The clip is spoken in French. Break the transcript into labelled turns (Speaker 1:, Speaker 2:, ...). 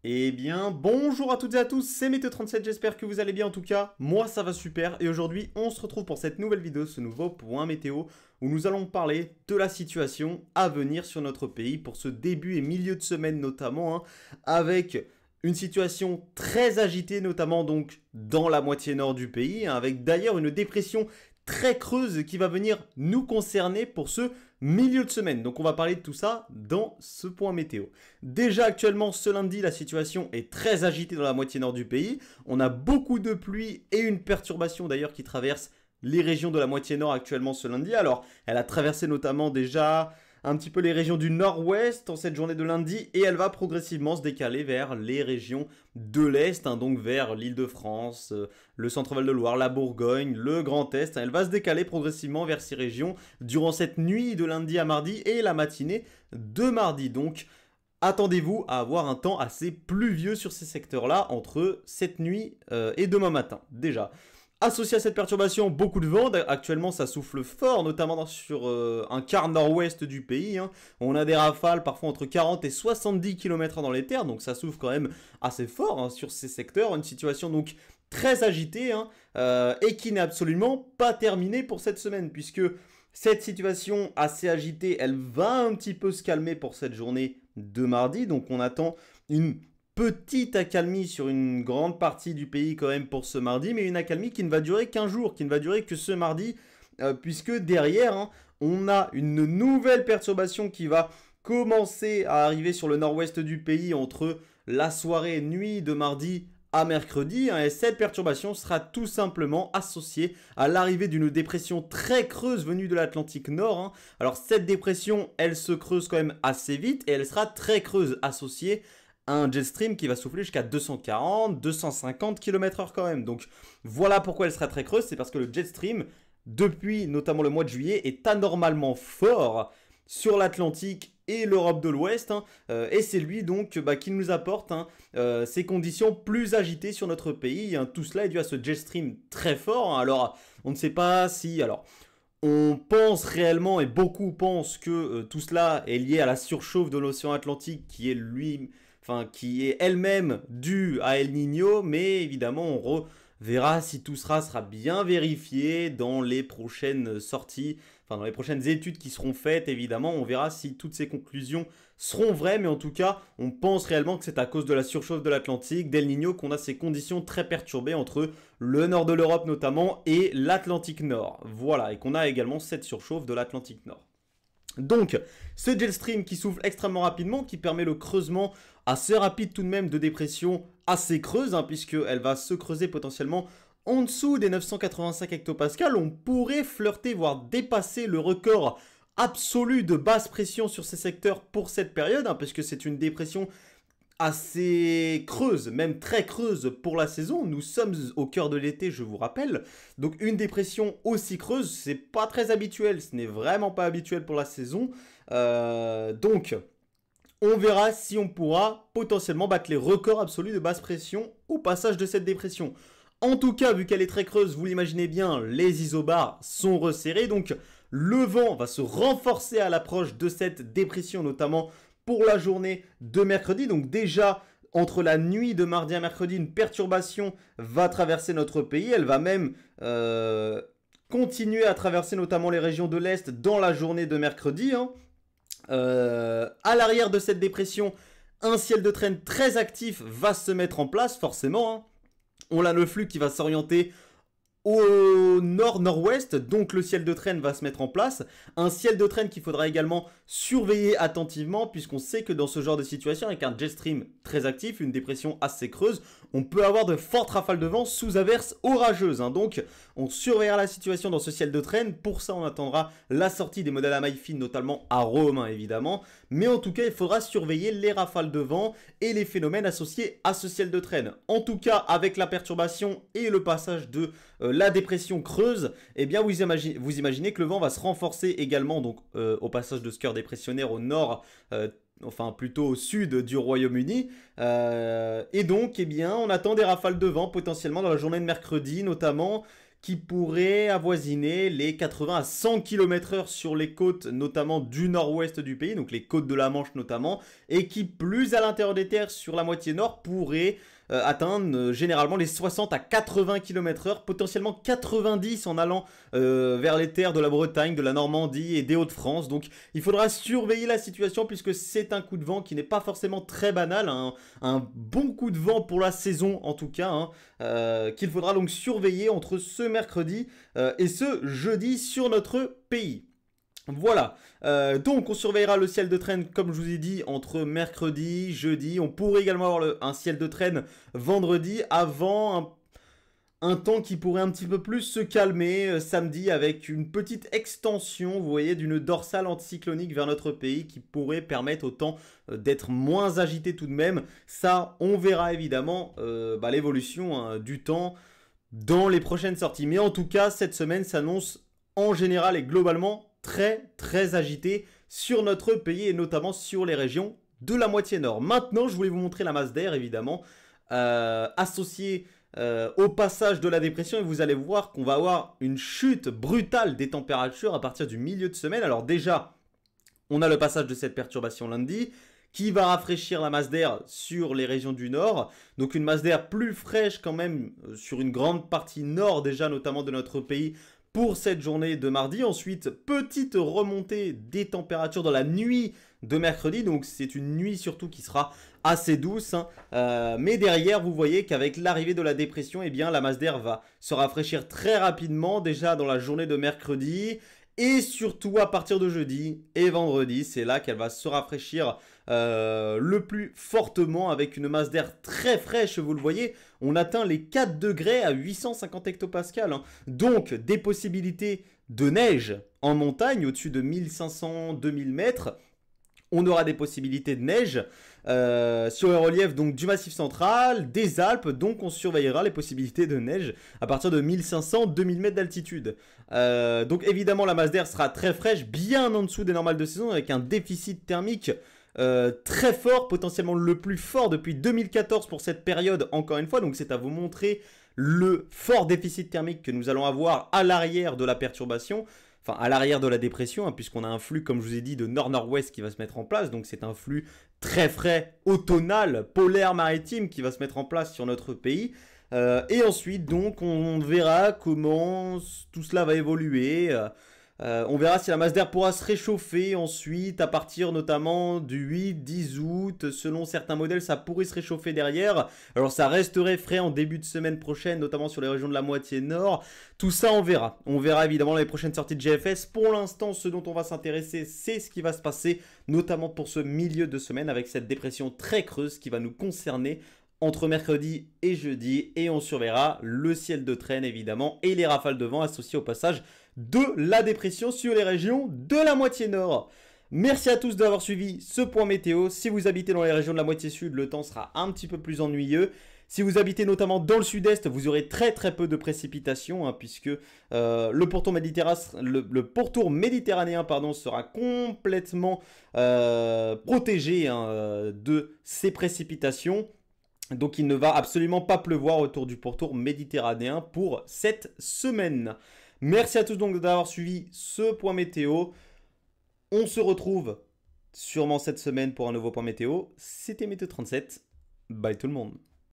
Speaker 1: Eh bien, bonjour à toutes et à tous, c'est Météo37, j'espère que vous allez bien en tout cas. Moi, ça va super et aujourd'hui, on se retrouve pour cette nouvelle vidéo, ce nouveau point météo, où nous allons parler de la situation à venir sur notre pays pour ce début et milieu de semaine notamment, avec une situation très agitée, notamment donc dans la moitié nord du pays, avec d'ailleurs une dépression très creuse qui va venir nous concerner pour ce milieu de semaine. Donc on va parler de tout ça dans ce point météo. Déjà actuellement ce lundi la situation est très agitée dans la moitié nord du pays. On a beaucoup de pluie et une perturbation d'ailleurs qui traverse les régions de la moitié nord actuellement ce lundi. Alors elle a traversé notamment déjà un petit peu les régions du nord-ouest en cette journée de lundi et elle va progressivement se décaler vers les régions de l'est, donc vers l'Île-de-France, le centre-val de Loire, la Bourgogne, le Grand Est. Elle va se décaler progressivement vers ces régions durant cette nuit de lundi à mardi et la matinée de mardi. Donc attendez-vous à avoir un temps assez pluvieux sur ces secteurs-là entre cette nuit et demain matin déjà. Associé à cette perturbation, beaucoup de vent. Actuellement, ça souffle fort, notamment sur un quart nord-ouest du pays. On a des rafales parfois entre 40 et 70 km/h dans les terres, donc ça souffle quand même assez fort sur ces secteurs. Une situation donc très agitée et qui n'est absolument pas terminée pour cette semaine, puisque cette situation assez agitée, elle va un petit peu se calmer pour cette journée de mardi. Donc on attend une petite accalmie sur une grande partie du pays quand même pour ce mardi, mais une accalmie qui ne va durer qu'un jour, qui ne va durer que ce mardi, puisque derrière, on a une nouvelle perturbation qui va commencer à arriver sur le nord-ouest du pays entre la soirée et nuit de mardi à mercredi, et cette perturbation sera tout simplement associée à l'arrivée d'une dépression très creuse venue de l'Atlantique Nord. Alors cette dépression, elle se creuse quand même assez vite et elle sera très creuse, associée un jet stream qui va souffler jusqu'à 240, 250 km/h quand même. Donc voilà pourquoi elle sera très creuse, c'est parce que le jet stream, depuis notamment le mois de juillet, est anormalement fort sur l'Atlantique et l'Europe de l'Ouest. Et c'est lui donc qui nous apporte ces conditions plus agitées sur notre pays. Tout cela est dû à ce jet stream très fort. Alors on ne sait pas si... Alors, on pense réellement, et beaucoup pensent que tout cela est lié à la surchauffe de l'océan Atlantique qui est elle-même due à El Niño, mais évidemment on verra si tout sera bien vérifié dans les prochaines sorties, dans les prochaines études qui seront faites. Évidemment on verra si toutes ces conclusions seront vraies, mais en tout cas on pense réellement que c'est à cause de la surchauffe de l'Atlantique, d'El Niño, qu'on a ces conditions très perturbées entre le nord de l'Europe notamment et l'Atlantique Nord. Voilà, et qu'on a également cette surchauffe de l'Atlantique Nord. Donc, ce jet stream qui souffle extrêmement rapidement, qui permet le creusement assez rapide tout de même de dépression assez creuse, puisqu'elle va se creuser potentiellement en dessous des 985 hectopascales. On pourrait flirter, voire dépasser le record absolu de basse pression sur ces secteurs pour cette période, puisque c'est une dépression assez creuse, même très creuse pour la saison. Nous sommes au cœur de l'été, je vous rappelle. Donc une dépression aussi creuse, c'est pas très habituel. Ce n'est vraiment pas habituel pour la saison. Donc on verra si on pourra potentiellement battre les records absolus de basse pression au passage de cette dépression. En tout cas, vu qu'elle est très creuse, vous l'imaginez bien, les isobars sont resserrés. Donc le vent va se renforcer à l'approche de cette dépression, notamment pour la journée de mercredi. Donc déjà, entre la nuit de mardi à mercredi, une perturbation va traverser notre pays. Elle va même continuer à traverser notamment les régions de l'Est dans la journée de mercredi. À l'arrière de cette dépression, un ciel de traîne très actif va se mettre en place, forcément. On a le flux qui va s'orienter au nord-nord-ouest, donc le ciel de traîne va se mettre en place. Un ciel de traîne qu'il faudra également surveiller attentivement, puisqu'on sait que dans ce genre de situation, avec un jet stream très actif, une dépression assez creuse, on peut avoir de fortes rafales de vent sous averses orageuses. Donc on surveillera la situation dans ce ciel de traîne. Pour ça, on attendra la sortie des modèles à maille fine, notamment à Rome, évidemment. Mais en tout cas, il faudra surveiller les rafales de vent et les phénomènes associés à ce ciel de traîne. En tout cas, avec la perturbation et le passage de la dépression creuse, eh bien vous imaginez que le vent va se renforcer également, donc au passage de ce cœur dépressionnaire au nord, enfin plutôt au sud du Royaume-Uni. Et donc, eh bien, on attend des rafales de vent potentiellement dans la journée de mercredi, notamment, qui pourrait avoisiner les 80 à 100 km/h sur les côtes, notamment du nord-ouest du pays, donc les côtes de la Manche notamment, et qui, plus à l'intérieur des terres sur la moitié nord, pourrait atteindre généralement les 60 à 80 km/h, potentiellement 90 en allant vers les terres de la Bretagne, de la Normandie et des Hauts-de-France. Donc il faudra surveiller la situation puisque c'est un coup de vent qui n'est pas forcément très banal, hein, un bon coup de vent pour la saison en tout cas, hein, qu'il faudra donc surveiller entre ce mercredi et ce jeudi sur notre pays. Voilà, donc on surveillera le ciel de traîne comme je vous ai dit entre mercredi, jeudi. On pourrait également avoir un ciel de traîne vendredi avant un temps qui pourrait un petit peu plus se calmer samedi avec une petite extension, vous voyez, d'une dorsale anticyclonique vers notre pays qui pourrait permettre au temps d'être moins agité tout de même. Ça, on verra évidemment l'évolution hein, du temps dans les prochaines sorties. Mais en tout cas, cette semaine s'annonce en général et globalement très agité sur notre pays et notamment sur les régions de la moitié nord. Maintenant, je voulais vous montrer la masse d'air évidemment associée au passage de la dépression et vous allez voir qu'on va avoir une chute brutale des températures à partir du milieu de semaine. Alors déjà, on a le passage de cette perturbation lundi qui va rafraîchir la masse d'air sur les régions du nord. Donc une masse d'air plus fraîche quand même sur une grande partie nord déjà notamment de notre pays pour cette journée de mardi. Ensuite, petite remontée des températures dans la nuit de mercredi. Donc c'est une nuit surtout qui sera assez douce. Hein. Mais derrière, vous voyez qu'avec l'arrivée de la dépression, eh bien, la masse d'air va se rafraîchir très rapidement déjà dans la journée de mercredi. Et surtout à partir de jeudi et vendredi, c'est là qu'elle va se rafraîchir le plus fortement avec une masse d'air très fraîche, vous le voyez. On atteint les 4 degrés à 850 hectopascales. Hein. Donc des possibilités de neige en montagne au-dessus de 1500-2000 mètres. On aura des possibilités de neige sur les reliefs donc, du Massif central, des Alpes. Donc on surveillera les possibilités de neige à partir de 1500-2000 mètres d'altitude. Donc évidemment la masse d'air sera très fraîche, bien en dessous des normales de saison avec un déficit thermique très fort, potentiellement le plus fort depuis 2014 pour cette période encore une fois. Donc c'est à vous montrer le fort déficit thermique que nous allons avoir à l'arrière de la perturbation. Enfin, à l'arrière de la dépression, hein, puisqu'on a un flux, comme je vous ai dit, de nord-nord-ouest qui va se mettre en place. Donc, c'est un flux très frais, automnal, polaire maritime qui va se mettre en place sur notre pays. Et ensuite, donc, on verra comment tout cela va évoluer. On verra si la masse d'air pourra se réchauffer ensuite à partir notamment du 8-10 août. Selon certains modèles, ça pourrait se réchauffer derrière. Alors ça resterait frais en début de semaine prochaine, notamment sur les régions de la moitié nord. Tout ça, on verra. On verra évidemment les prochaines sorties de GFS. Pour l'instant, ce dont on va s'intéresser, c'est ce qui va se passer, notamment pour ce milieu de semaine avec cette dépression très creuse qui va nous concerner entre mercredi et jeudi, et on surveillera le ciel de traîne évidemment et les rafales de vent associées au passage de la dépression sur les régions de la moitié nord. Merci à tous d'avoir suivi ce point météo. Si vous habitez dans les régions de la moitié sud, le temps sera un petit peu plus ennuyeux. Si vous habitez notamment dans le sud-est, vous aurez très peu de précipitations, hein, puisque le pourtour méditerranéen sera complètement protégé hein, de ces précipitations. Donc il ne va absolument pas pleuvoir autour du pourtour méditerranéen pour cette semaine. Merci à tous donc d'avoir suivi ce point météo. On se retrouve sûrement cette semaine pour un nouveau point météo. C'était Météo 37. Bye tout le monde.